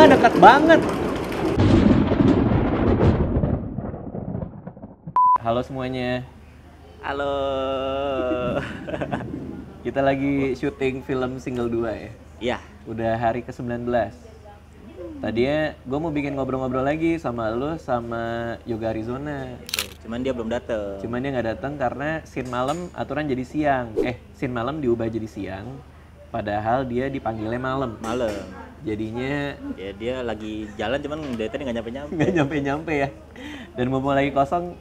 mah dekat banget. Halo semuanya. Halo. Kita lagi syuting film Single 2 ya. Iya. Udah hari ke-19. Tadinya gue mau bikin ngobrol-ngobrol lagi sama lu sama Yoga Arizona. Cuman dia belum dateng. Cuman dia nggak datang karena scene malam aturan jadi siang. Scene malam diubah jadi siang. Padahal dia dipanggilnya malam. Malam. Jadinya Ya dia lagi jalan cuman dari tadi nggak nyampe-nyampe. nggak nyampe-nyampe ya. Dan mumpung lagi kosong,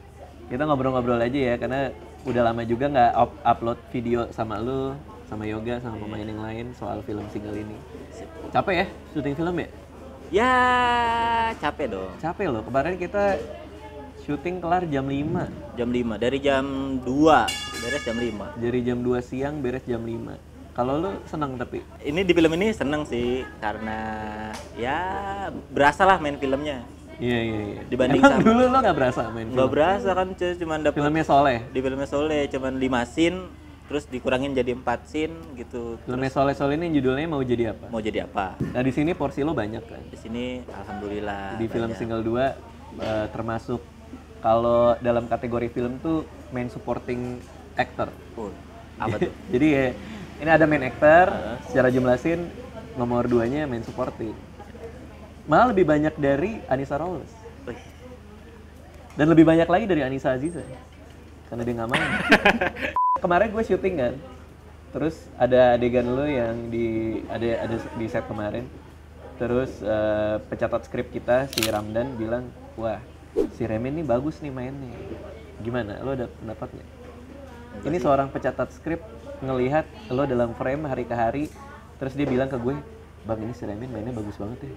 kita ngobrol-ngobrol aja ya. Karena udah lama juga nggak upload video sama lu, sama Yoga, sama pemain yang lain soal film single ini. Capek ya syuting film ya? Ya capek dong. Capek loh, kemarin kita syuting kelar jam 5. Jam 5, dari jam 2 beres jam 5. Dari jam 2 siang beres jam 5. Kalau lu senang tapi? Ini di film ini seneng sih karena ya berasa lah main filmnya. Iya. Dibanding Emang sama dulu lo nggak berasa main film? nggak berasa kan cuman dapet Filmnya Soleh? di filmnya Soleh cuman 5 scene terus dikurangin jadi 4 scene gitu. Filmnya Soleh ini judulnya Mau Jadi Apa? Mau jadi apa? Nah di sini porsi lo banyak kan? Di sini alhamdulillah Di film banyak. Single 2 termasuk kalau dalam kategori film tuh main supporting actor. Apa tuh? Jadi ya, ini ada main actor, secara jumlah scene nomor 2-nya main supporting. Malah lebih banyak dari Anissa Rose. Wih. Dan lebih banyak lagi dari Anissa Aziza. Karena dia nggak main. Kemarin gue syuting kan. Terus ada adegan lo yang ada di set kemarin. Terus pencatat skrip kita si Ramdan bilang, "Wah, si Remy ini bagus nih mainnya." Gimana? Lo ada pendapat nggak? Ini seorang pencatat skrip ngelihat lo dalam frame hari ke hari, terus dia bilang ke gue, "Bang, ini si Remy mainnya bagus banget ya."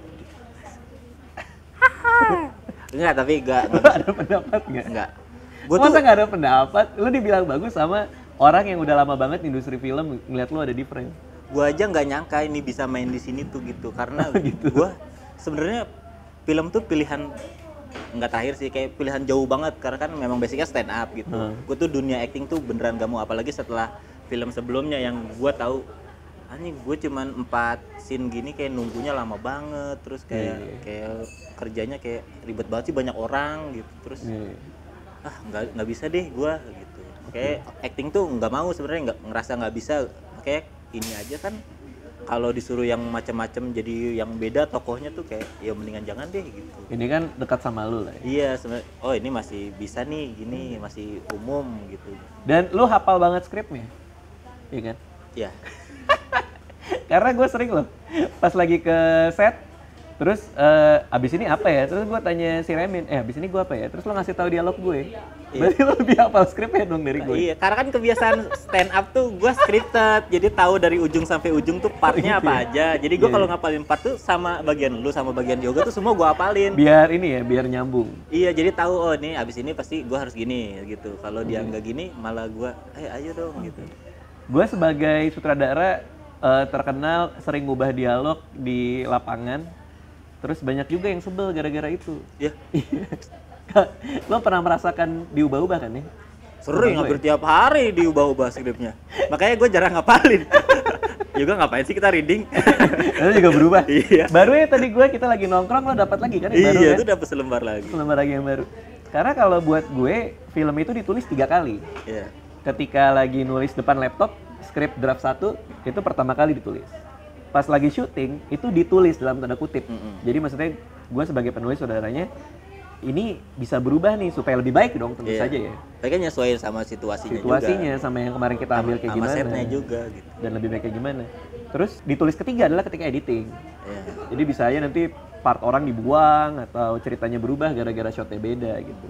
Enggak, tapi enggak. Lo ada pendapat nggak? Enggak. Masa nggak ada pendapat? Lo dibilang bagus sama orang yang udah lama banget di industri film, ngeliat lo ada di frame. Gua aja nggak nyangka ini bisa main di sini tuh gitu karena Gitu. gua sebenarnya film tuh pilihan nggak terakhir sih, kayak pilihan jauh banget karena kan memang basicnya stand up gitu. Gue tuh dunia acting tuh beneran gak mau, apalagi setelah film sebelumnya yang gua tahu anjing gue cuman 4 scene gini kayak nunggunya lama banget, terus kayak kerjanya kayak ribet banget sih, banyak orang gitu, terus nggak bisa deh gua gitu. Kayak acting tuh nggak mau sebenarnya, ngerasa nggak bisa. Kayak ini aja kan kalau disuruh yang macam-macam jadi yang beda tokohnya tuh kayak ya mendingan jangan deh gitu. Ini kan dekat sama lu lah ya. Iya sebenarnya, oh ini masih bisa nih gini, masih umum gitu. Dan lu hafal banget skripnya, iya kan? Ya. Karena gue sering loh, pas lagi ke set, terus abis ini apa ya? Terus gue tanya si Remin, abis ini gue apa ya? Terus lo ngasih tahu dialog gue. Berarti lo lebih hafal skripnya dong dari gue. Iya, karena kan kebiasaan stand up tuh gue scripted, jadi tahu dari ujung sampai ujung tuh partnya Gitu apa ya? aja. Jadi gue kalau ngapalin part tuh sama bagian lu sama bagian Yoga tuh semua gue hafalin. Biar ini ya, biar nyambung. Iya, jadi tahu oh nih abis ini pasti gue harus gini gitu. Kalau dia nggak gini malah gue, ayo dong gitu. Gue sebagai sutradara terkenal sering ngubah dialog di lapangan. Terus banyak juga yang sebel gara-gara itu. Ya, Lo pernah merasakan diubah-ubah kan ya? sering hampir tiap hari diubah-ubah skripnya. Makanya gue jarang ngapalin. Juga ngapain sih kita reading? Lo juga berubah. Iya. Baru ya tadi kita lagi nongkrong, lo dapat lagi kan yang baru Iya, kan? itu dapat selembar lagi. Lembar lagi yang baru. Karena kalau buat gue, film itu ditulis 3 kali. Iya. Ketika lagi nulis depan laptop, skrip draft 1, itu pertama kali ditulis. Pas lagi syuting, itu ditulis dalam tanda kutip. Jadi maksudnya, gue sebagai penulis saudaranya, ini bisa berubah nih, supaya lebih baik dong, tentu saja ya. Tapi kan nyesuaiin sama situasinya Situasinya, juga. sama yang kemarin kita ambil kayak Sama gimana. setnya juga gitu. Dan lebih baik kayak gimana. Terus ditulis ketiga adalah ketika editing. Iya. Jadi bisa aja nanti part orang dibuang, atau ceritanya berubah gara-gara shotnya beda gitu.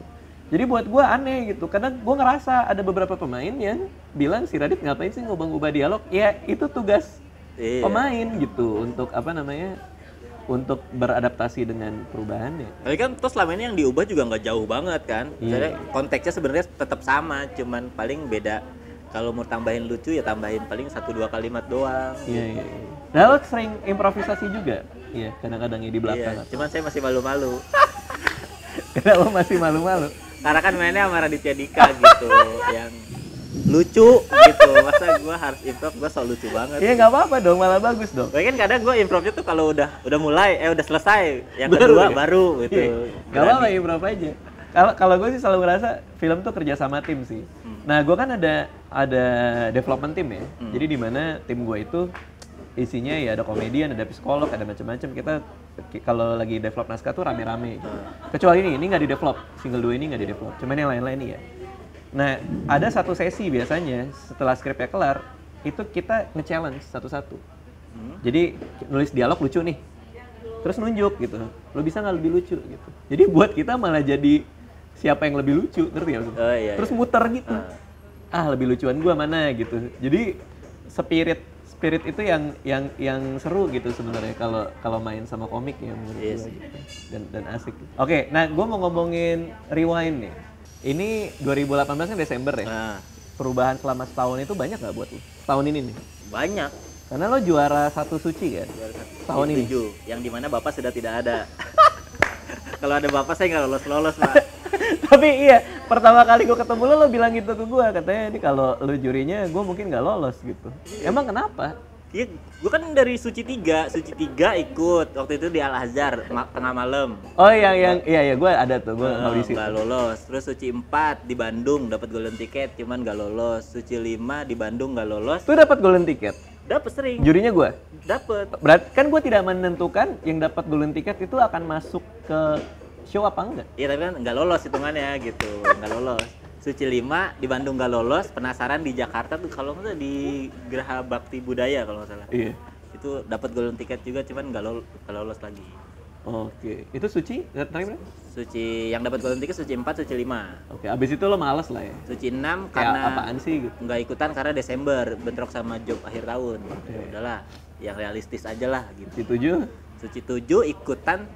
Jadi buat gue aneh gitu, karena gue ngerasa ada beberapa pemain yang bilang si Radit ngapain sih ngubah-ngubah dialog? Ya itu tugas pemain gitu, untuk untuk beradaptasi dengan perubahannya. Tapi kan terus selama ini yang diubah juga nggak jauh banget kan. Misalnya konteksnya sebenarnya tetap sama, cuman paling beda. Kalau mau tambahin lucu ya tambahin paling 1-2 kalimat doang. Iya. Nah lo sering improvisasi juga? Iya, kadang-kadang ya di belakang. Iya, cuman saya masih malu-malu. Kenapa masih malu-malu? Karena kan mainnya sama Raditya Dika gitu, yang lucu gitu. Masa gue harus improv, gue so lucu banget. Iya nggak apa-apa dong, malah bagus dong. Bahkan kadang gue improvnya tuh kalau udah mulai, udah selesai, yang kedua baru gitu. Iya. Gak apa-apa improv aja. Kalau gue sih selalu ngerasa film tuh kerja sama tim sih. Nah gue kan ada development team ya. Jadi di mana tim gue itu isinya ya ada komedian, ada psikolog, ada macam-macam. Kita kalau lagi develop naskah tuh rame-rame. Kecuali ini nggak di develop, single 2 ini nggak di develop. Cuman yang lain-lain iya. Nah ada satu sesi biasanya setelah skripnya kelar, itu kita nge-challenge satu-satu. Jadi nulis dialog lucu nih, terus nunjuk gitu. Lo bisa nggak lebih lucu gitu. Jadi buat kita malah jadi siapa yang lebih lucu, ngerti ya maksudnya? Oh, iya, terus muter gitu. Lebih lucuan gua mana gitu. Jadi spirit itu yang seru gitu sebenarnya kalau main sama komik ya menurut gua gitu. Dan asik. Oke, nah gua mau ngomongin Rewind nih. Ini 2018 kan Desember ya. Perubahan selama setahun itu banyak nggak buat lo? Tahun ini nih? Banyak. Karena lo juara 1 suci kan? Tahun ini. 7, yang dimana bapak sudah tidak ada. Kalau ada bapak saya nggak lolos Pak. Tapi iya, pertama kali gue ketemu lo bilang gitu ke gue, katanya ini kalau lo jurinya gue mungkin nggak lolos gitu. Emang kenapa? Iya, gue kan dari Suci 3 ikut waktu itu di Al Azhar tengah malam. Oh iya gue ada tuh, gue audisi. Nggak lolos. Terus Suci 4 di Bandung dapat golden ticket, cuman nggak lolos. Suci 5 di Bandung nggak lolos. Tuh dapat golden ticket? Dapat sering. Jurinya gue? Dapat. Berarti kan gue tidak menentukan yang dapat golden ticket itu akan masuk ke show apa enggak? Iya tapi kan nggak lolos hitungannya gitu, nggak lolos. Suci 5 di Bandung nggak lolos, penasaran di Jakarta tuh kalau nggak salah di Geraha Bakti Budaya kalau nggak salah. Iya. Itu dapat golden ticket juga, cuman nggak lolos lagi. Oke, itu Suci terakhir? Suci yang dapat golden ticket Suci 4, Suci 5. Oke, abis itu lo males lah ya? Suci 6 Kayak karena apaan sih gitu? nggak ikutan karena Desember bentrok sama job akhir tahun. Udahlah, yang realistis aja lah gitu. Suci 7? Suci 7 ikutan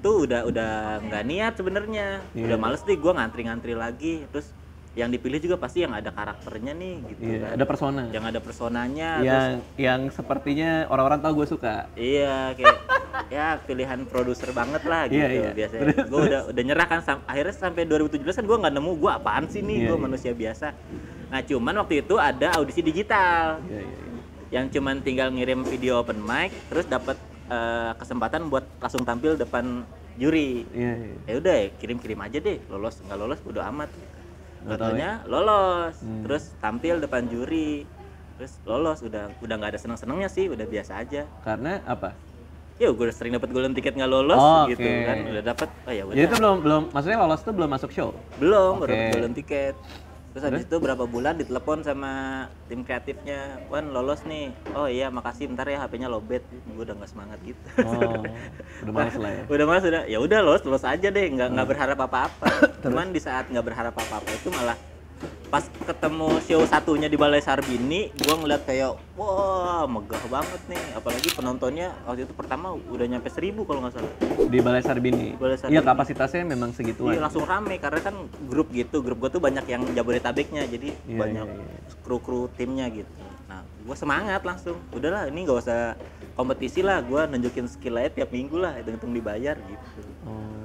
tuh udah nggak niat sebenarnya. Udah males deh gue ngantri lagi. Terus yang dipilih juga pasti yang ada karakternya nih gitu kan. Ada persona. Yang ada personanya. Yang sepertinya orang-orang tahu gue suka. Iya, kayak ya pilihan produser banget lah gitu. Biasanya gue udah nyerah kan akhirnya sampai 2017 kan gue nggak nemu gue apaan sih nih, gue manusia biasa. Nah cuman waktu itu ada audisi digital. Yang cuman tinggal ngirim video open mic terus dapat kesempatan buat langsung tampil depan juri. Ya udah kirim aja deh, lolos nggak lolos bodo amat. Katanya lolos, terus tampil depan juri, terus lolos, udah nggak ada seneng-senengnya sih, udah biasa aja. Karena apa? Ya gue sering dapat golden ticket nggak lolos gitu kan, udah dapat. Ya udah. Jadi itu belum, maksudnya lolos tuh belum masuk show? Belum, baru dapat golden ticket. Terus habis itu berapa bulan ditelepon sama tim kreatifnya, Wan lolos nih. Oh iya makasih, bentar ya HP-nya lowbat. Gue udah nggak semangat gitu. Udah males lah ya. Udah males ya udah lolos aja deh, nggak berharap apa-apa. Cuman di saat nggak berharap apa-apa itu malah pas ketemu show satunya di Balai Sarbini, gue ngeliat kayak wah megah banget nih. Apalagi penontonnya waktu itu pertama udah nyampe 1000 kalau nggak salah. Di Balai Sarbini. Iya kapasitasnya memang segituan. Iya langsung rame karena kan grup gitu. Grup gue tuh banyak yang Jabodetabeknya, jadi banyak kru timnya gitu. Nah gue semangat langsung. Udahlah ini nggak usah kompetisi lah, gue nunjukin skill aja tiap minggu lah, hitung-hitung dibayar gitu.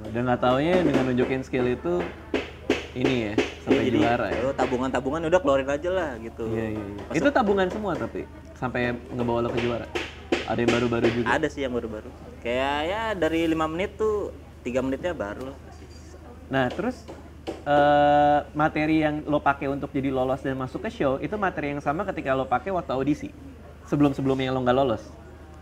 Dan nggak taunya dengan nunjukin skill itu ini ya sampai jadi, juara ya. Tabungan udah keluarin aja lah gitu. Iya. Itu tabungan semua tapi sampai ngebawa lo ke juara. Ada yang baru-baru juga. Ada sih yang baru-baru. Kayak ya dari 5 menit tuh 3 menitnya baru lah. Nah, terus materi yang lo pakai untuk jadi lolos dan masuk ke show itu materi yang sama ketika lo pakai waktu audisi. Sebelum-sebelumnya lo nggak lolos.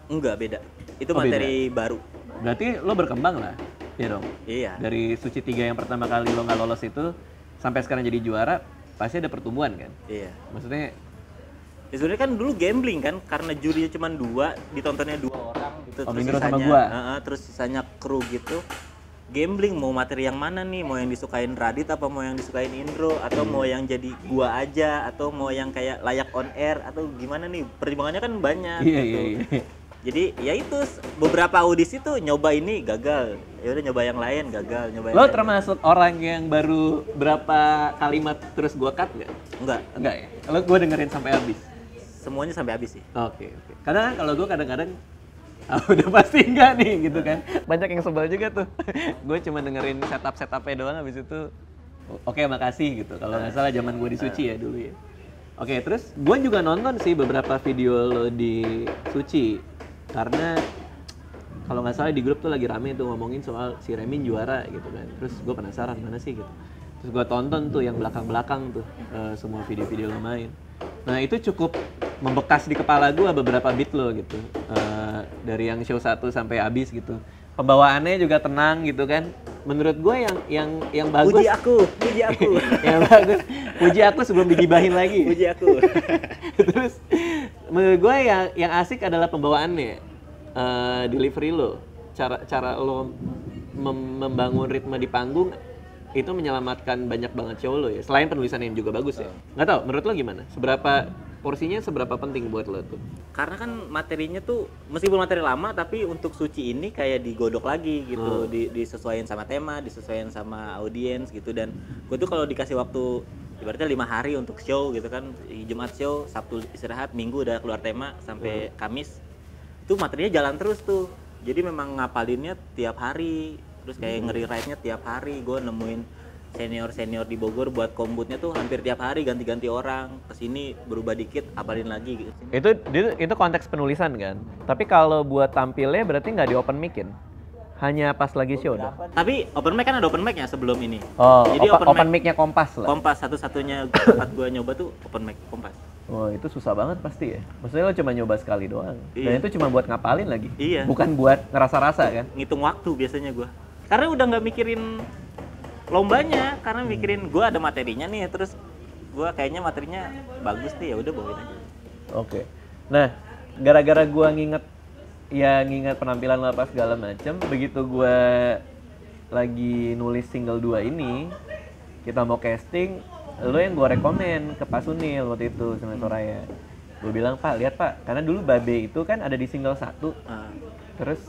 Enggak, beda. Itu materi baru. Berarti lo berkembang lah. Iya dong. Iya. Dari Suci 3 yang pertama kali lo nggak lolos itu sampai sekarang jadi juara, pasti ada pertumbuhan kan? Iya. Maksudnya ya sebenarnya kan dulu gambling kan, karena jurinya cuma 2, ditontonnya 2 orang gitu. Terus sisanya, sama gua. Terus sisanya kru gitu. Gambling mau materi yang mana nih? Mau yang disukain Radit apa mau yang disukain Indro atau mau yang jadi gua aja atau mau yang kayak layak on air atau gimana nih? Pertimbangannya kan banyak gitu. Iya. Jadi ya itu beberapa audisi tuh nyoba ini gagal, ya udah nyoba yang lain gagal, nyoba yang Lo lain. termasuk orang yang baru berapa kalimat terus gua cut nggak? Enggak ya? Kalau gua dengerin sampai habis? Semuanya sampai habis sih. Oke. Karena kan kalau gua kadang-kadang udah pasti enggak nih gitu kan. Banyak yang sebel juga tuh. Gue cuma dengerin setup-setupnya doang habis itu oke makasih gitu. Kalau nggak salah zaman gua di Suci ya dulu ya. Oke, terus gue juga nonton sih beberapa video lo di Suci. Karena kalau nggak salah di grup tuh lagi rame tuh ngomongin soal si Remin juara gitu kan. Terus gue penasaran mana sih gitu. Terus gue tonton tuh yang belakang-belakang tuh semua video-video lo main. Nah itu cukup membekas di kepala gue beberapa beat lo gitu. Dari yang show 1 sampai habis gitu. Pembawaannya juga tenang gitu kan. Menurut gue yang bagus. Puji aku. Yang bagus. Puji aku sebelum digibahin lagi. Puji aku. Terus menurut gue yang asik adalah pembawaannya, delivery lo, cara lo membangun ritme di panggung itu menyelamatkan banyak banget show lo ya. Selain penulisan yang juga bagus ya. Nggak tahu, menurut lo gimana? Porsinya seberapa penting buat lo tuh? Karena kan materinya tuh meskipun materi lama tapi untuk Suci ini kayak digodok lagi gitu, disesuaikan sama tema, disesuaikan sama audiens gitu. Dan gue tuh kalau dikasih waktu ibaratnya 5 hari untuk show gitu kan, Jumat show, Sabtu istirahat, Minggu udah keluar tema sampai Kamis, itu materinya jalan terus tuh. Jadi memang ngapalinnya tiap hari, terus kayak nge-rewrite-nya tiap hari. Gue nemuin senior di Bogor buat kombutnya tuh hampir tiap hari ganti-ganti orang, kesini berubah dikit apalin lagi gitu. Itu konteks penulisan kan. Tapi kalau buat tampilnya berarti nggak di open mic-in. Hanya pas lagi show dong. Tapi open mic kan ada open mic-nya sebelum ini. Oh, jadi open mic-nya Kompas lah. Kompas satu-satunya tempat gue nyoba tuh open mic Kompas. Oh, itu susah banget pasti ya. Maksudnya lo cuma nyoba sekali doang. Iya. Dan itu cuma buat ngapalin lagi. Iya. Bukan buat ngerasa-rasa kan. Ngitung waktu biasanya gue. Karena udah nggak mikirin lombanya, karena mikirin gue ada materinya nih, terus gue kayaknya materinya bagus nih, ya udah bawain aja. Oke. Nah, gara-gara gue nginget penampilan lo apa segala macem, begitu gue lagi nulis single 2 ini, kita mau casting, lo yang gue rekomen ke Pak Sunil waktu itu sama Soraya. Gue bilang, Pak, lihat Pak, karena dulu Babe itu kan ada di single 1, terus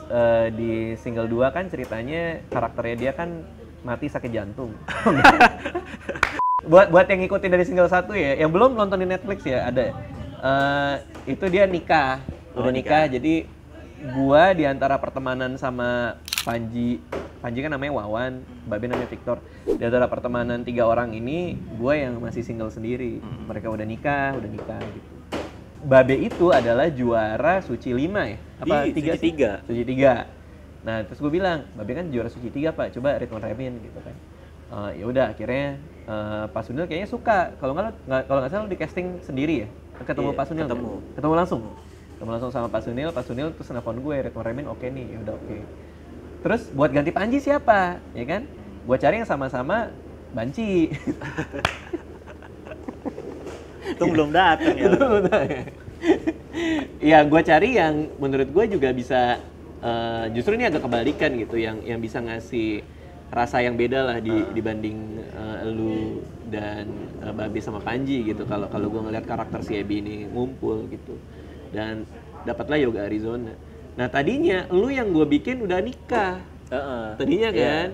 di single 2 kan ceritanya karakternya dia kan mati sakit jantung. buat yang ngikutin dari single 1 ya, yang belum nonton di Netflix ya ada. Itu dia nikah, udah nikah. Jadi gua di antara pertemanan sama Panji kan namanya Wawan, Babe namanya Victor. Di antara pertemanan 3 orang ini, gua yang masih single sendiri. Mereka udah nikah gitu. Babe itu adalah juara Suci 5 ya? Apa 3? Suci 3. Nah, terus gue bilang, Babe kan juara Suci 3 Pak, coba Ridwan Remin gitu kan. Ya udah, akhirnya Pak Sunil kayaknya suka. Kalau nggak salah lo di casting sendiri ya, ketemu Pak Sunil. Ketemu langsung sama Pak Sunil terus nelfon gue, Ridwan Remin oke nih, ya udah oke. Terus buat ganti Panji siapa, ya kan? Gue cari yang sama-sama Banci. Itu belum datang ya. Ya, gue cari yang menurut gue juga bisa. Justru ini agak kebalikan gitu, yang bisa ngasih rasa yang beda lah dibanding lu dan Babe sama Panji gitu. Kalau gue ngeliat karakter si Ebi ini ngumpul gitu, dan dapatlah Yoga Arizona. Nah tadinya lu yang gue bikin udah nikah, tadinya kan.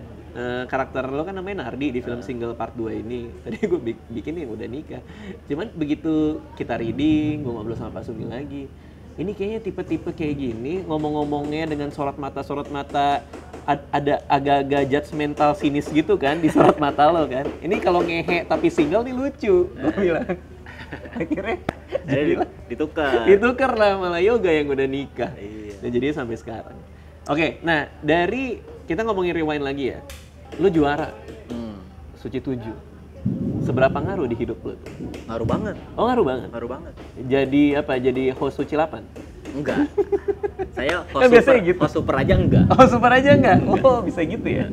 Karakter lo kan namanya Nardi di film single part 2 ini. Tadi gue bikin yang udah nikah. Cuman begitu kita reading, gue ngobrol sama Pak Sunil lagi, ini kayaknya tipe-tipe kayak gini, ngomong-ngomongnya dengan sorot mata ada agak-agak judgmental sinis gitu kan di sorot mata lo kan. Ini kalau ngehe tapi single nih lucu, gue bilang. Akhirnya ditukar lah, malah Yoga yang udah nikah. Dan jadinya sampai sekarang. Oke, nah dari kita ngomongin rewind lagi ya. Lu juara Suci 7. Seberapa ngaruh di hidup lu tuh? Ngaruh banget. Oh, ngaruh banget. Jadi apa? Jadi host Suci 8? Enggak. Saya host super aja enggak. Oh, super aja enggak? Oh, bisa gitu ya.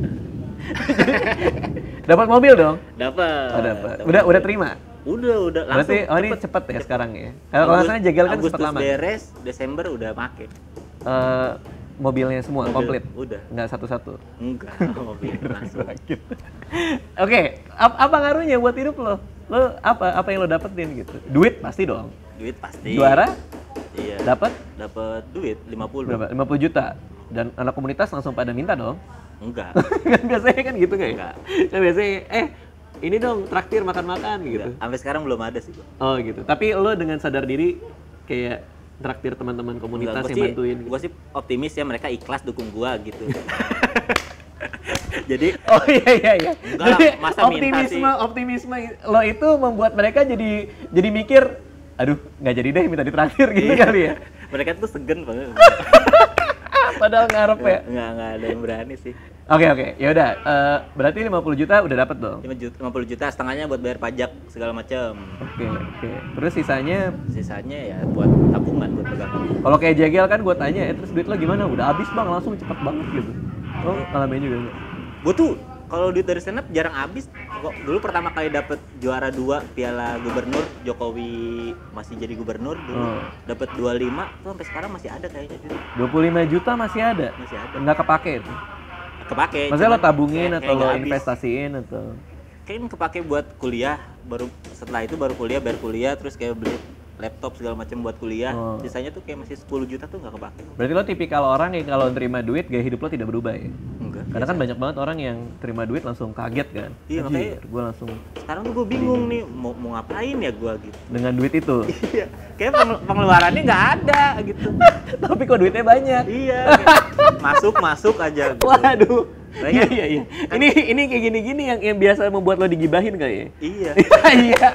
Dapat mobil dong? Dapat. Oh, dapat. Udah terima? Udah langsung. Berarti ini cepet ya sekarang ya. Kalau nggak salah Jagal kan cepet lama. Agustus beres, Desember udah make. Mobilnya semua komplit? Udah. Nggak satu-satu? Enggak, mobil langsung. Oke, apa ngaruhnya buat hidup lo? Lo apa yang lo dapetin gitu? Duit pasti dong. Duit pasti. Juara? Iya. Dapat duit 50. Berapa? 50 juta. Dan anak komunitas langsung pada minta dong? Enggak. Kan biasanya kan gitu kayak? Enggak. Kan biasanya ini dong traktir makan-makan gitu. Sampai sekarang belum ada sih, Bang. Oh gitu. Tapi lo dengan sadar diri kayak traktir teman-teman komunitas yang bantuin gitu. Gue sih optimis ya mereka ikhlas dukung gua gitu. Jadi Oh iya. Enggak, Jadi masa minta sih? optimisme lo itu membuat mereka jadi mikir, aduh nggak jadi deh minta ditraktir gitu Iya. kali ya. Mereka tuh segen banget. Padahal ngarep ya. Enggak ada yang berani sih. Oke, ya udah. Berarti 50 juta udah dapet dong. 50 juta setengahnya buat bayar pajak segala macam. Oke. Terus sisanya Sisanya ya buat tabungan, buat pegangan. kalau kayak Jagel kan gue tanya, terus duit lo gimana? Udah habis bang, langsung cepet banget gitu. Lo ngalamin juga nggak? Gue tuh kalau duit dari stand up jarang habis. Kok dulu pertama kali dapet juara 2 Piala Gubernur, Jokowi masih jadi gubernur dulu. Dapet 25 tuh sampai sekarang masih ada kayaknya duit. 25 juta masih ada? Masih ada. Nggak kepake itu? Kepake. Maksudnya lo cuman tabungin atau kayak lo nggak habis. investasiin atau? Kayaknya kepake buat kuliah, baru setelah itu baru kuliah, bayar kuliah, terus kayak beli laptop segala macam buat kuliah. Sisanya tuh kayak masih 10 juta tuh nggak kepake. Berarti lo tipikal orang yang kalau terima duit gaya hidup lo tidak berubah ya? Enggak. Karena kan banyak banget orang yang terima duit langsung kaget kan? Iya, makanya gue langsung sekarang tuh gue bingung nih mau ngapain ya gue gitu. dengan duit itu. Iya, kayak pengeluarannya nggak ada gitu. Tapi kok duitnya banyak? Iya, kayak masuk aja. Gitu. Waduh. Iya. Iya. Ini kayak gini-gini yang biasa membuat lo digibahin kali ya? Iya. Iya.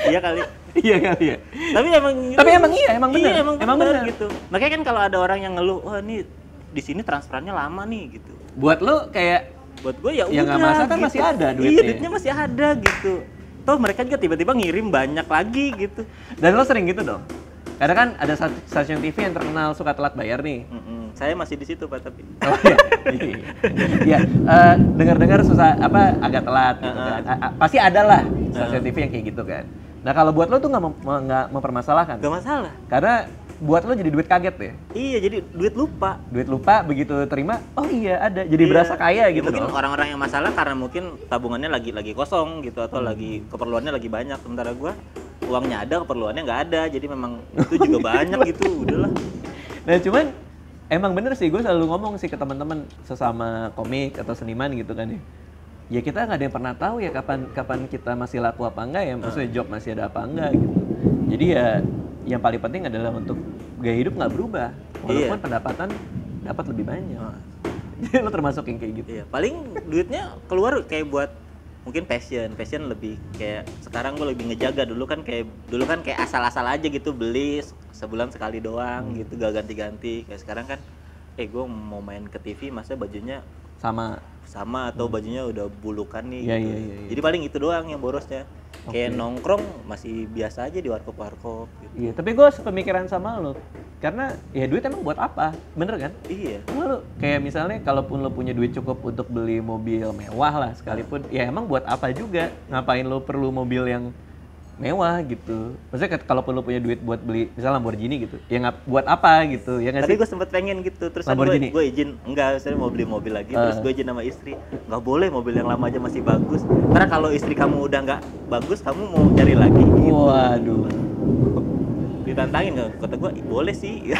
Iya kali. Iya kali ya. Tapi emang emang bener. Iya, emang bener bener gitu. Makanya kan kalau ada orang yang ngeluh, wah ini di sini transferannya lama nih gitu. Buat lo kayak Buat gue ya yang udah. nggak masalah kan gitu. masih ada duitnya. Iya, duitnya masih ada gitu. Toh mereka juga tiba-tiba ngirim banyak lagi gitu. dan lo sering gitu dong. Karena kan ada stasiun TV yang terkenal suka telat bayar nih. Saya masih di situ Pak tapi. Oh, iya. Dengar-dengar susah agak telat gitu kan. Pasti ada lah stasiun TV yang kayak gitu kan. Nah, kalau buat lo tuh nggak mempermasalahkan. Gak masalah. Karena buat lo jadi duit kaget ya. Iya, jadi duit lupa. Duit lupa begitu terima, oh iya ada. Jadi berasa kaya Ya, gitu mungkin dong. orang-orang yang masalah karena mungkin tabungannya lagi kosong gitu atau lagi keperluannya lagi banyak. Sementara gua uangnya ada, keperluannya nggak ada. Jadi memang itu juga banyak gitu. Udahlah. Nah, cuman emang bener sih, gue selalu ngomong sih ke teman-teman sesama komik atau seniman gitu kan ya. Ya kita nggak ada yang pernah tahu ya kapan kita masih laku apa enggak ya, maksudnya job masih ada apa enggak gitu. Jadi ya yang paling penting adalah untuk gaya hidup nggak berubah, walaupun pendapatan dapat lebih banyak. Jadi lo termasuk yang kayak gitu. Iya, paling duitnya keluar kayak buat mungkin passion lebih kayak sekarang gue lebih ngejaga. Dulu kan kayak asal-asal aja gitu, beli sebulan sekali doang gitu, gak ganti-ganti. Kayak sekarang kan gue mau main ke TV masa bajunya sama atau bajunya udah bulukan nih Iya, gitu. iya. Jadi paling itu doang yang borosnya. Kayak nongkrong masih biasa aja di warkop gitu. Iya, tapi gue sepemikiran sama lo. Karena ya duit emang buat apa? Bener kan? Iya. Lo kayak misalnya kalaupun lo punya duit cukup untuk beli mobil mewah lah sekalipun, ya emang buat apa juga? Ngapain lo perlu mobil yang mewah gitu? Maksudnya kalaupun lo punya duit buat beli misalnya Lamborghini gitu, ya buat apa gitu? Ya nggak Tadi sih? gue sempet pengen gitu, terus Lamborghini? gue izin, enggak, saya mau beli mobil lagi, terus gue izin sama istri, nggak boleh, mobil yang lama aja masih bagus, karena kalau istri kamu udah nggak bagus, kamu mau cari lagi gitu. Waduh. Ditantangin nggak? Kata gue, boleh sih.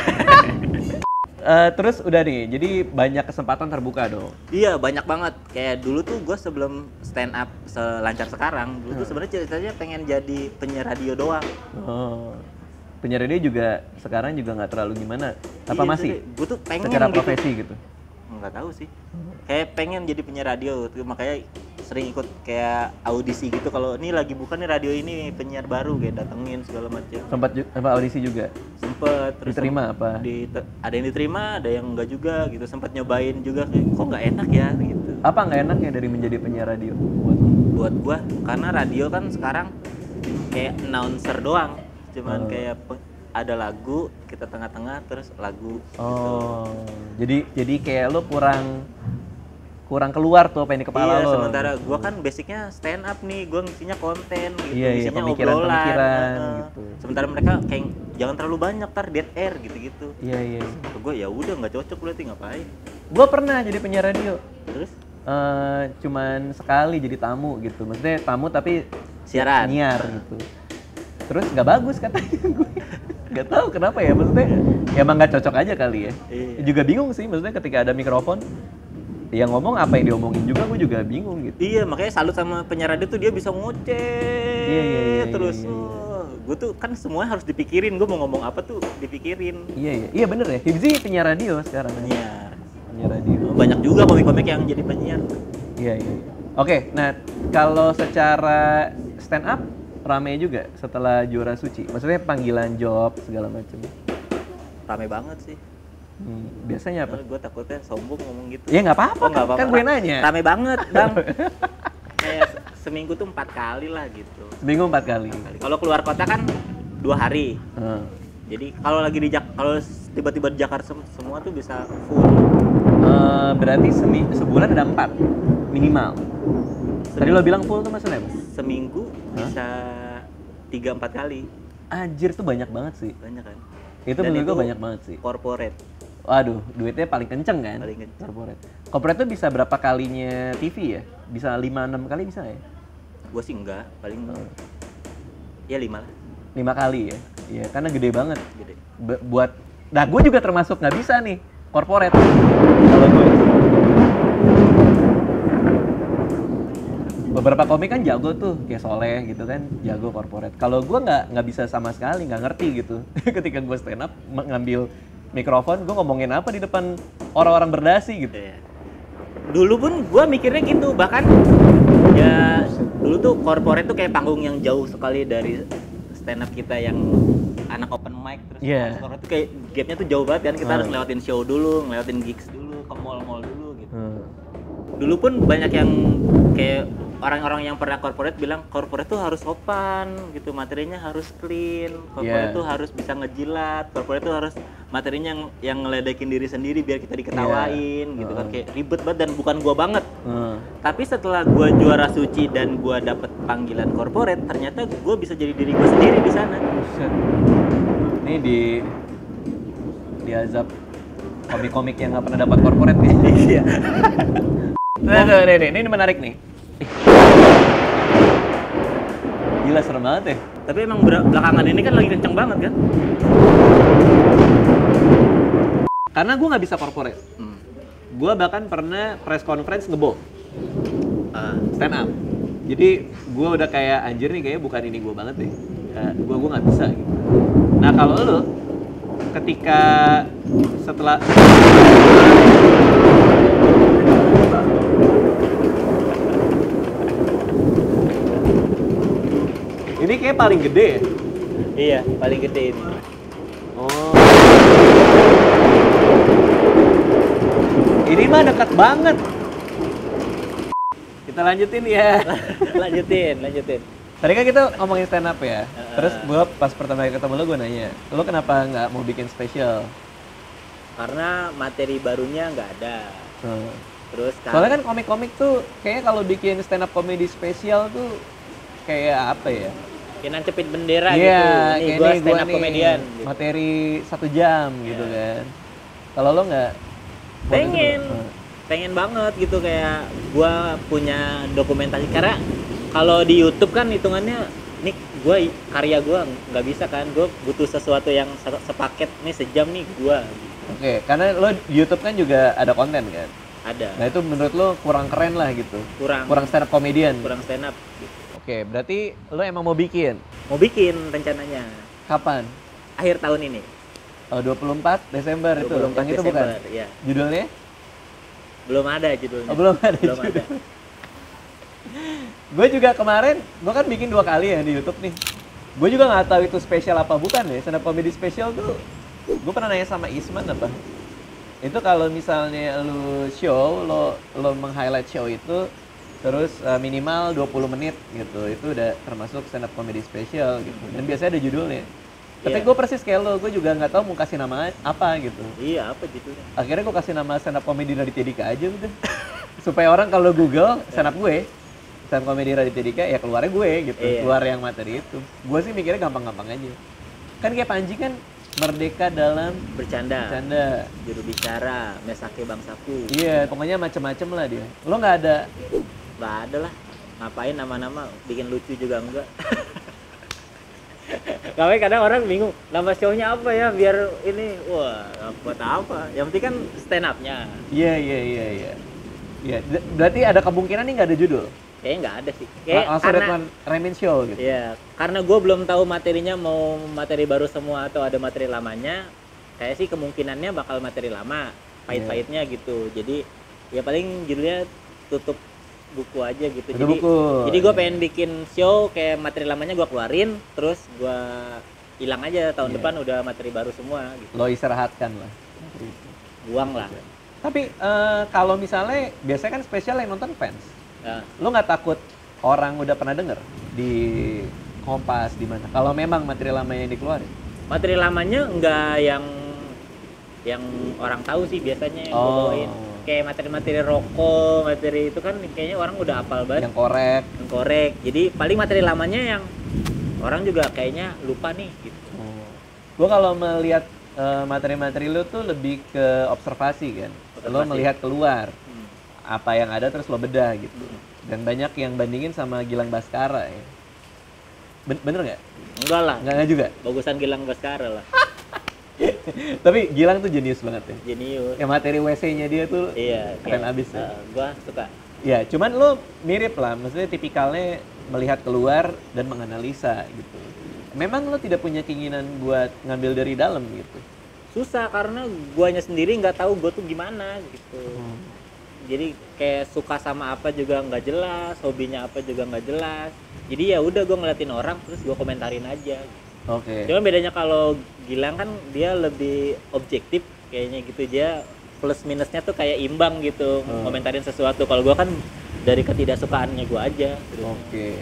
Terus udah nih, jadi banyak kesempatan terbuka dong. Iya, banyak banget. Kayak dulu tuh gue sebelum stand up selancar sekarang, dulu tuh sebenarnya ceritanya pengen jadi penyiar radio doang. Oh. Penyiar radio juga sekarang juga nggak terlalu gimana? Apa Iya, masih? gue tuh pengen Secara gitu. profesi gitu. Nggak tahu sih. Kayak pengen jadi penyiar radio, makanya sering ikut kayak audisi gitu. Kalau ini lagi buka nih radio ini penyiar baru, kayak datengin segala macam. Sempat audisi juga. Sempet. Terus Diterima apa? ada yang diterima, ada yang enggak juga gitu. Sempet nyobain juga, kayak kok nggak enak ya gitu. Apa nggak enaknya dari menjadi penyiar radio? Buat gua, karena radio kan sekarang kayak announcer doang, cuman kayak ada lagu kita tengah-tengah terus lagu. Oh, jadi kayak lo kurang keluar tuh apa yang di kepala Iya, lo. sementara gua kan basicnya stand up nih, gua ngisinya konten gitu, Iya, ngisinya pemikiran gitu. Sementara mereka kayak jangan terlalu banyak dead air gitu-gitu. Iya. Gua ya udah nggak cocok, berarti ngapain. Gue pernah jadi penyiar radio. Terus Cuman sekali jadi tamu gitu. Maksudnya tamu tapi siaran. nyiar gitu. Terus nggak bagus katanya gue. Nggak tahu kenapa ya, maksudnya ya emang nggak cocok aja kali ya. Iya. Juga bingung sih, maksudnya ketika ada mikrofon yang ngomong apa yang diomongin juga gue juga bingung gitu. Iya, makanya salut sama penyiar radio tuh, dia bisa ngoceh terus. Gue tuh kan semuanya harus dipikirin, gue mau ngomong apa tuh dipikirin. Iya bener ya. Hibzi penyiar radio sekarang. Penyiar. penyiar radio. Banyak juga komik-komik yang jadi penyiar. Iya, iya. Oke, nah kalau secara stand up rame juga setelah Juara Suci. Maksudnya panggilan job segala macam. Rame banget sih. Biasanya apa? Gue takutnya sombong ngomong gitu. Ya nggak apa-apa, Oh, nggak apa-apa. kan gue nanya. Rame banget, Bang. Kayak seminggu tuh 4 kali lah gitu. Seminggu 4 kali. Kalau keluar kota kan 2 hari. Jadi kalau lagi kalau tiba-tiba di Jakarta semua tuh bisa full. Berarti sebulan ada 4 minimal. Tadi lo bilang full tuh maksudnya apa? Seminggu bisa 3-4 kali. Anjir tuh banyak banget sih. Banyak kan? Itu menurut gue banyak banget sih. Corporate. Waduh, duitnya paling kenceng kan? Paling kenceng. Corporate. Corporate tuh bisa berapa kalinya TV ya? Bisa 5-6 kali bisa ya? Gue sih enggak, paling ya 5 lah. 5 kali ya? Iya, karena gede banget. Gede. Nah gue juga termasuk nggak bisa nih, corporate. Kalau gue. Beberapa komik kan jago tuh, kayak Soleh gitu kan, jago corporate. Kalau gue nggak bisa sama sekali, nggak ngerti gitu. Ketika gue stand up, ngambil mikrofon, gue ngomongin apa di depan orang-orang berdasi gitu. Iya. Dulu pun gue mikirnya gitu, bahkan ya dulu tuh corporate tuh kayak panggung yang jauh sekali dari stand up kita yang anak open mic terus. Corporate tuh kayak gapnya tuh jauh banget kan, kita harus lewatin show dulu, ngelewatin gigs dulu, ke mall-mall dulu gitu. Dulu pun banyak yang kayak orang-orang yang pernah corporate bilang corporate tuh harus sopan gitu, materinya harus clean, corporate tuh harus bisa ngejilat, corporate tuh harus materinya yang ngeledekin diri sendiri biar kita diketawain gitu kan, kayak ribet banget dan bukan gua banget. Tapi setelah gua Juara Suci dan gua dapet panggilan corporate, ternyata gua bisa jadi diri gua sendiri di sana. Ini di azab komik-komik yang nggak pernah dapat corporate nih. Iya. Ini menarik nih. Gila serem banget ya. Tapi emang belakangan ini kan lagi kenceng banget kan? Karena gue nggak bisa corporate. Gue bahkan pernah press conference ngebom. Stand up. Jadi gue udah kayak anjir nih, kayaknya bukan ini gue banget deh. Gue nggak bisa gitu. Nah kalau lo ketika setelah ini kayak paling gede ya? Iya, paling gede ini. Oh. Ini mah dekat banget. Kita lanjutin ya. lanjutin. Tadi kan kita ngomongin stand up ya. Terus gue pas pertama kali ketemu lo, gue nanya, lo kenapa nggak mau bikin spesial? Karena materi barunya nggak ada. Terus soalnya kan komik-komik tuh kayaknya kalau bikin stand up comedy spesial tuh kayak apa ya? Kayak nancepin bendera gitu. Ini gue stand up comedian. Gitu. Materi 1 jam gitu kan. Kalau lo nggak? Pengen banget gitu, kayak gue punya dokumentasi. Karena kalau di YouTube kan hitungannya, nih gue karya gue nggak bisa kan. Gue butuh sesuatu yang sepaket nih, sejam nih gue. Oke, karena lo di YouTube kan juga ada konten kan? Ada. Nah itu menurut lo kurang keren lah gitu? Kurang stand up comedian? Kurang stand up gitu. Oke, berarti lo emang mau bikin? Mau bikin rencananya. Kapan? Akhir tahun ini. Oh, 24 Desember 24 itu? Tentang itu bukan? Iya. Judulnya? Belum ada judulnya. Oh, belum ada judul. Gue juga kemarin, gue kan bikin 2 kali ya di YouTube nih. Gue juga nggak tahu itu spesial apa bukan ya. Stand up comedy spesial tuh, gue pernah nanya sama Isman apa. Itu kalau misalnya lu show, lo meng-highlight show itu, terus minimal 20 menit gitu, itu udah termasuk stand up comedy spesial gitu. Dan biasanya ada judulnya. Tapi gue persis kayak lo, gue juga nggak tahu mau kasih nama apa gitu. Iya, apa judulnya? Akhirnya gue kasih nama stand up comedy Raditya Dika aja udah. Supaya orang kalau Google stand up gue, stand up comedy Raditya Dika, ya keluarnya gue gitu. Keluar yang materi itu. Gue sih mikirnya gampang-gampang aja. Kan kayak Panji kan merdeka dalam bercanda, juru bicara, mesake bangsaku. Iya, pokoknya macem-macem lah dia. Lo nggak ada? Nggak ada lah. Ngapain nama-nama, bikin lucu juga enggak. Kami kadang orang bingung, nama show-nya apa ya biar ini, wah buat apa? Yang penting kan stand up-nya. Iya. Iya, berarti ada kemungkinan nih nggak ada judul? Kayaknya nggak ada sih. Kayak karena Ramen Show gitu. Iya, karena gue belum tahu materinya mau materi baru semua atau ada materi lamanya. Kayak sih kemungkinannya bakal materi lama. pahit-pahitnya gitu. Jadi ya paling judulnya tutup buku aja gitu. Tutup buku. Jadi gue pengen bikin show kayak materi lamanya gue keluarin, terus gue hilang aja tahun depan udah materi baru semua gitu. Lo istirahatkan lah. Buang lah. Tapi kalau misalnya biasanya kan spesial yang nonton fans. Ya. Lo nggak takut orang udah pernah denger di Kompas di mana? Kalau memang materi lama yang dikeluarin. Materi lamanya enggak yang orang tahu sih biasanya yang gue bawain. Kayak materi-materi rokok, materi itu kan kayaknya orang udah hafal banget. Yang korek. Jadi paling materi lamanya yang orang juga kayaknya lupa nih gitu. Gue kalau melihat materi-materi lu tuh lebih ke observasi kan. Lo melihat keluar apa yang ada terus lo bedah gitu. Dan banyak yang bandingin sama Gilang Baskara ya. Bener nggak? Enggak lah. Enggak juga? Bagusan Gilang Baskara lah. Tapi Gilang tuh jenius banget ya. Jenius. Ya materi WC-nya dia tuh keren abis ya. Gua suka. Ya, cuman lo mirip lah. Maksudnya tipikalnya melihat keluar dan menganalisa gitu. Memang lo tidak punya keinginan buat ngambil dari dalam gitu? Susah karena guanya sendiri nggak tahu gua tuh gimana gitu. Jadi kayak suka sama apa juga nggak jelas, hobinya apa juga nggak jelas. Jadi ya udah gue ngeliatin orang terus gue komentarin aja. Oke. Cuma bedanya kalau Gilang kan dia lebih objektif kayaknya gitu, dia plus minusnya tuh kayak imbang gitu, komentarin sesuatu. Kalau gue kan dari ketidaksukaannya gue aja. Oke.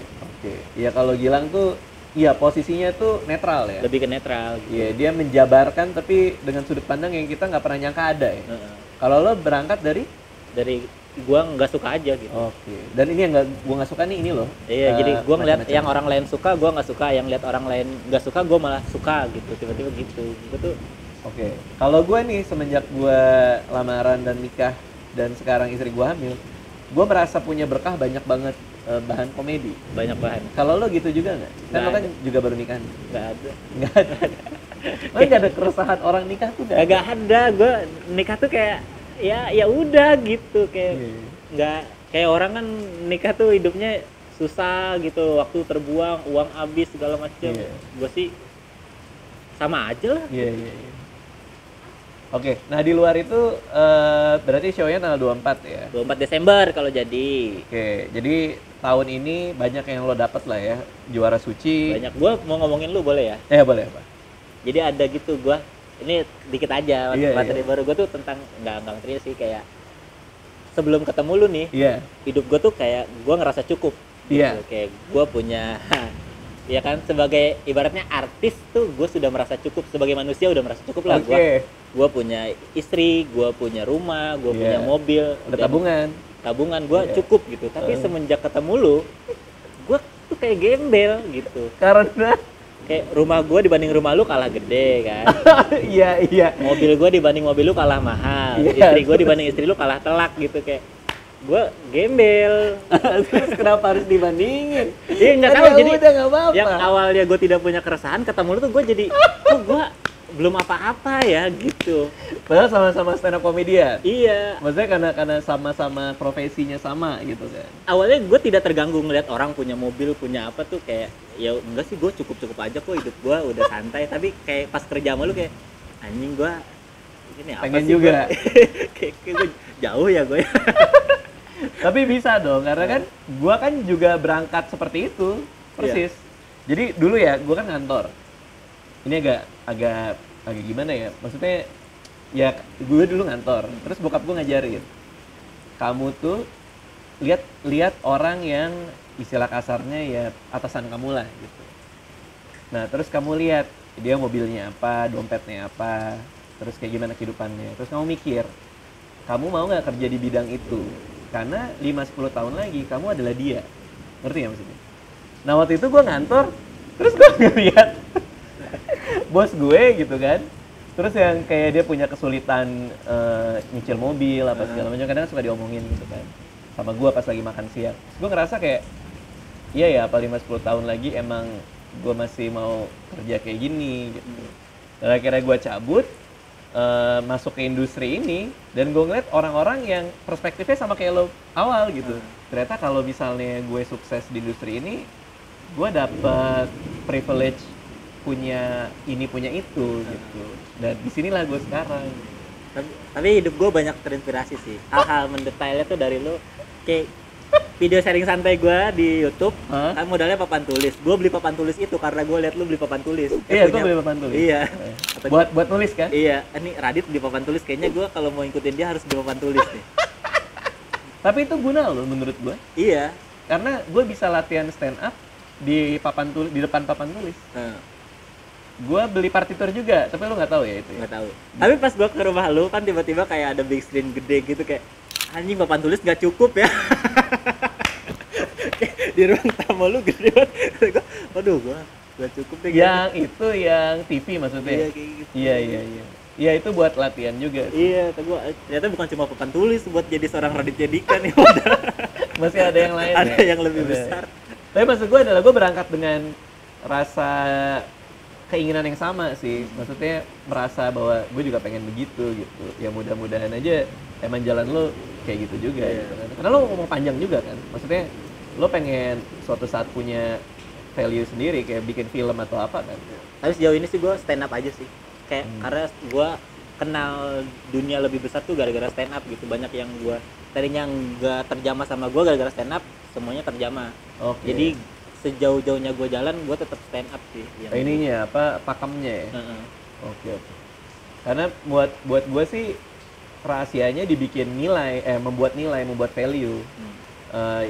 Ya kalau Gilang tuh, iya posisinya tuh netral ya. Lebih ke netral. Gitu. Iya dia menjabarkan tapi dengan sudut pandang yang kita nggak pernah nyangka ada ya. Kalau lo berangkat dari gua nggak suka aja gitu. Oke. Dan ini yang gua nggak suka nih ini loh. Iya, jadi gua ngeliat yang orang lain suka, gua nggak suka. Yang lihat orang lain nggak suka, gua malah suka gitu. Tiba-tiba gitu. Gitu. Oke. Kalau gua nih semenjak gua lamaran dan nikah dan sekarang istri gua hamil, gua merasa punya berkah banyak banget bahan komedi. Banyak bahan. Kalau lo gitu juga nggak? Kan lo kan juga baru nikah. Nggak ada. Nggak ada. Lo nggak ada keresahan orang nikah tuh nggak? Nggak ada. Gua nikah tuh kayak ya udah gitu kayak nggak kayak orang kan nikah tuh hidupnya susah gitu, waktu terbuang, uang habis segala macam. Gue sih sama aja lah. Oke, nah di luar itu berarti show-nya tanggal 24 ya? 24 Desember kalau jadi. Oke, jadi tahun ini banyak yang lo dapet lah ya, juara suci. Banyak. Gue mau ngomongin lu boleh ya? Boleh apa? Jadi ada gitu gue, ini dikit aja materi baru gue tuh tentang nggak ngerti sih, kayak sebelum ketemu lu nih, hidup gue tuh kayak gue ngerasa cukup. Gitu. Kayak gue punya, ya kan sebagai ibaratnya artis tuh gue sudah merasa cukup, sebagai manusia udah merasa cukup lah. Gue punya istri, gue punya rumah, gue punya mobil, udah tabungan gue cukup gitu. Tapi semenjak ketemu lu, gue tuh kayak gembel gitu. Karena kayak rumah gue dibanding rumah lu kalah gede kan. Iya. Mobil gue dibanding mobil lu kalah mahal. Istri gue dibanding istri lu kalah telak gitu. Kayak gue gembel. Terus kenapa harus dibandingin? Iya nggak tahu, jadi udah nggak apa-apa. Yang awalnya gue tidak punya keresahan, ketemu lu tuh gue jadi gue belum apa-apa ya gitu. Padahal sama-sama stand up comedian. Iya. Maksudnya karena sama-sama profesinya sama gitu kan. Awalnya gue tidak terganggu ngeliat orang punya mobil, punya apa tuh, kayak ya enggak sih, gue cukup aja kok, hidup gue udah santai. Tapi kayak pas kerja sama lu kayak anjing, gue ini apa pengen sih juga. kayak gue jauh ya gue. Tapi bisa dong, karena kan gue kan juga berangkat seperti itu persis. Jadi dulu ya gue kan kantor. Ini agak gimana ya, maksudnya ya gue dulu ngantor, terus bokap gue ngajarin, kamu tuh lihat orang yang istilah kasarnya ya atasan kamu lah gitu. Nah terus kamu lihat dia mobilnya apa, dompetnya apa, terus kayak gimana kehidupannya, terus kamu mikir kamu mau nggak kerja di bidang itu, karena 5-10 tahun lagi kamu adalah dia. Ngerti ya maksudnya? Nah waktu itu gue ngantor, terus gue ngeliat bos gue gitu kan, terus yang kayak dia punya kesulitan nyicil mobil apa segala macam, kadang suka diomongin gitu kan sama gue pas lagi makan siang. Gue ngerasa kayak iya ya, apa 5-10 tahun lagi emang gue masih mau kerja kayak gini gitu. Dan akhirnya gue cabut masuk ke industri ini, dan gue ngeliat orang-orang yang perspektifnya sama kayak lo awal gitu. Ternyata kalau misalnya gue sukses di industri ini, gue dapet privilege punya ini punya itu gitu. Dan disinilah gue sekarang. Tapi hidup gue banyak terinspirasi sih. Hal-hal mendetailnya tuh dari lu. Kayak video sharing santai gue di YouTube, kan modalnya papan tulis. Gue beli papan tulis itu karena gue liat lu beli papan tulis. Iya, gue beli papan tulis. Iya. Buat nulis kan? Iya. Ini Radit beli papan tulis. Kayaknya gue kalau mau ngikutin dia harus beli papan tulis nih. Tapi itu guna loh menurut gue. Iya. Karena gue bisa latihan stand up di depan papan tulis. Gue beli partitur juga, tapi lu nggak tahu ya itu? Nggak tahu. Tapi pas gue ke rumah lu kan tiba-tiba kayak ada big screen gede gitu kayak anjing papan tulis nggak cukup ya. Di ruang tamu lu gede banget. Waduh, gue nggak cukup deh. Yang itu yang TV maksudnya? Iya kayak gitu. Iya. Iya itu buat latihan juga. Iya, ternyata bukan cuma papan tulis buat jadi seorang Raditya Dika nih. Masih ada yang lain. Ada yang lebih besar. Tapi maksud gue adalah gue berangkat dengan rasa keinginan yang sama sih. Maksudnya merasa bahwa gue juga pengen begitu gitu. Ya mudah-mudahan aja emang jalan lo kayak gitu juga. Gitu kan. Karena lo ngomong panjang juga kan. Maksudnya lo pengen suatu saat punya value sendiri kayak bikin film atau apa kan. Tapi sejauh ini sih gue stand up aja sih. Kayak karena gue kenal dunia lebih besar tuh gara-gara stand up gitu. Banyak yang gue tadinya nggak terjamah sama gue gara-gara stand up, semuanya terjamah. Jadi sejauh-jauhnya gue jalan, gue tetap stand up sih. Ininya apa pakemnya ya? Oke. Karena buat gue sih rahasianya dibikin nilai, membuat value.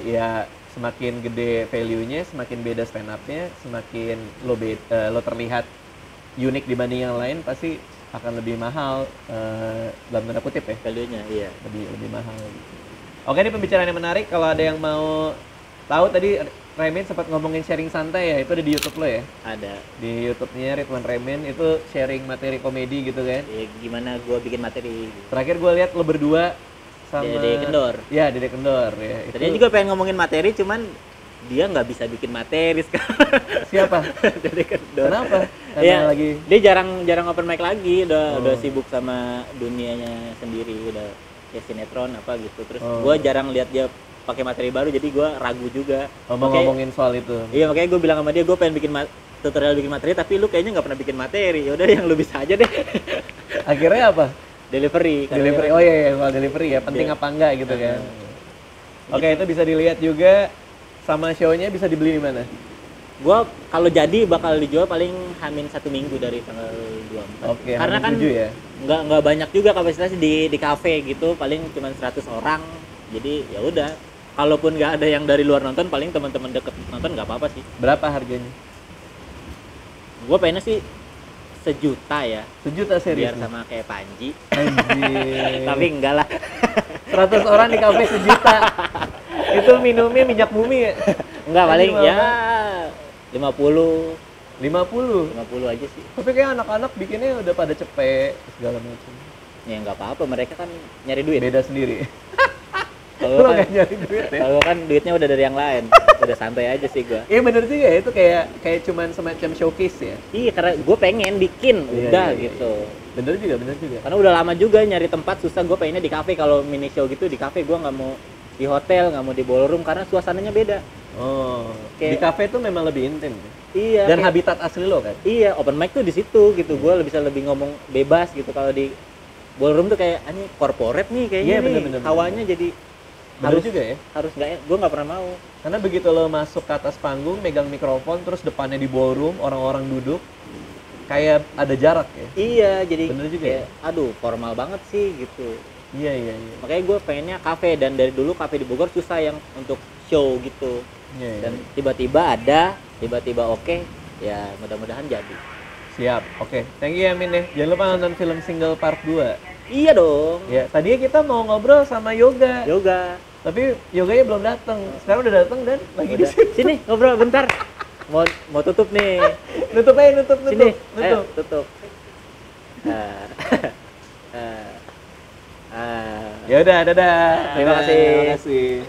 Ya semakin gede value-nya, semakin beda stand up-nya, semakin lo terlihat unik dibanding yang lain, pasti akan lebih mahal dalam tanda kutip ya. Value-nya iya. Lebih mahal. Oke, ini pembicaraan yang menarik. Kalau ada yang mau tahu tadi Remen sempat ngomongin sharing santai ya, itu ada di YouTube lo ya? Ada. Di YouTube-nya Ridwan Remen itu sharing materi komedi gitu kan? Ya, gimana gue bikin materi. Terakhir gue lihat lo berdua sama Dede Kendor. Ya, Dede Kendor ya. Tadinya juga pengen ngomongin materi, cuman dia nggak bisa bikin materi sekarang. Siapa? Dede Kendor. Kenapa? Karena ya, lagi dia jarang open mic lagi, udah sibuk sama dunianya sendiri, udah kayak sinetron apa gitu. Terus gue jarang lihat dia pakai materi baru, jadi gue ragu juga. Ngomongin soal itu. Iya, makanya gue bilang sama dia, gue pengen bikin tutorial bikin materi, tapi lu kayaknya nggak pernah bikin materi. Ya udah, yang lu bisa aja deh. Akhirnya apa? Delivery. Oh iya, soal delivery ya, penting apa enggak gitu kan. Oke, itu bisa dilihat juga, sama show-nya bisa dibeli di mana? Gua kalau jadi bakal dijual paling hamin 1 minggu dari tanggal 24. Oke, karena kan 7 ya? nggak banyak juga kapasitasnya di kafe gitu, paling cuma 100 orang. Jadi ya udah, kalaupun nggak ada yang dari luar nonton, paling teman-teman deket nonton nggak apa-apa sih. Berapa harganya? Gua pengennya sih 1 juta ya. 1 juta serius? Biar sama kayak Panji. Anjir. Tapi enggak lah. 100 orang di kafe 1 juta. Itu minumnya minyak bumi ya? Enggak, paling ya 50 aja sih. Tapi kayak anak-anak bikinnya udah pada cepet segala macam. Ya nggak apa-apa, mereka kan nyari duit. Beda sendiri. Kalau kan nyari duit ya? Kalau kan duitnya udah dari yang lain. Udah santai aja sih gua. Iya bener juga ya, itu kayak cuman semacam showcase ya. Iya, karena gue pengen bikin udah gitu. Bener juga. Karena udah lama juga nyari tempat susah, gue pengennya di kafe. Kalau mini show gitu di kafe, gue nggak mau di hotel, nggak mau di ballroom karena suasananya beda. Di kafe tuh memang lebih intim. Iya. Dan habitat asli lo kan? Iya, open mic tuh di situ gitu. Gue bisa lebih ngomong bebas gitu. Kalau di ballroom tuh kayak ini corporate nih kayaknya nih. Hawanya jadi harus juga ya? Harus gue nggak pernah mau. Karena begitu lo masuk ke atas panggung, megang mikrofon, terus depannya di ballroom, orang-orang duduk, kayak ada jarak ya? Iya, jadi bener juga kayak, aduh formal banget sih gitu. Iya. Makanya gue pengennya kafe, dan dari dulu kafe di Bogor susah yang untuk show gitu. Iya. Dan tiba-tiba ada, tiba-tiba oke, ya mudah-mudahan jadi. Siap, oke. Thank you ya Min ya. Jangan lupa nonton film Single Part 2. Iya dong. Ya, tadinya kita mau ngobrol sama Yoga. Tapi Yoganya belum datang. Sekarang udah datang dan lagi di sini. Sini ngobrol bentar. Mau tutup nih. Nutup. Sini. Ayo, tutup. Ya udah, dadah. Terima kasih.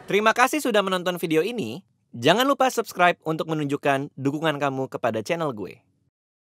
Terima kasih sudah menonton video ini. Jangan lupa subscribe untuk menunjukkan dukungan kamu kepada channel gue.